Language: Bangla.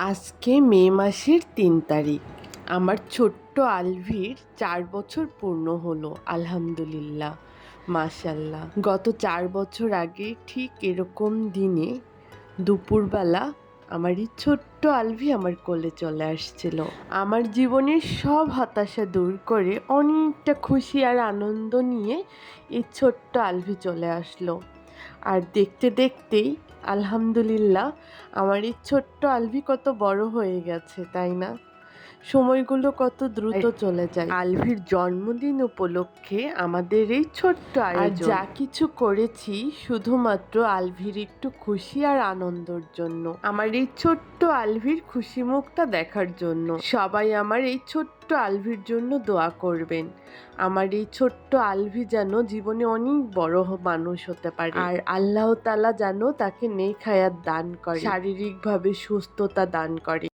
আজকে মে মাসের ৩ তারিখ। আমার ছোট্ট আলভির ৪ বছর পূর্ণ হলো, আলহামদুলিল্লাহ, মাশাল্লাহ। গত ৪ বছর আগে ঠিক এরকম দিনে দুপুরবেলা আমার এই ছোট্ট আলভি আমার কোলে চলে আসছিল। আমার জীবনের সব হতাশা দূর করে অনেকটা খুশি আর আনন্দ নিয়ে এই ছোট্ট আলভি চলে আসলো। আর দেখতে দেখতেই আলহামদুলিল্লাহ আমার এই ছোট্ট আলভি কত বড় হয়ে গেছে, তাই না? সময়গুলো কত দ্রুত চলে যায়। আলভির জন্মদিন উপলক্ষে আমাদের এই ছোট্ট আয়োজন, আর যা কিছু করেছি শুধুমাত্র আলভির একটু খুশি আর আনন্দর জন্য, আমার এই ছোট্ট আলভির খুশি মুখটা দেখার জন্য। সবাই আমার এই ছোট্ট আলভির জন্য দোয়া করবেন। আমার এই ছোট্ট আলভি যেন জীবনে অনেক বড় মানুষ হতে পারে, আর আল্লাহ তাআলা যেন তাকে নেক হায়াত দান করে, শারীরিকভাবে সুস্থতা দান করে।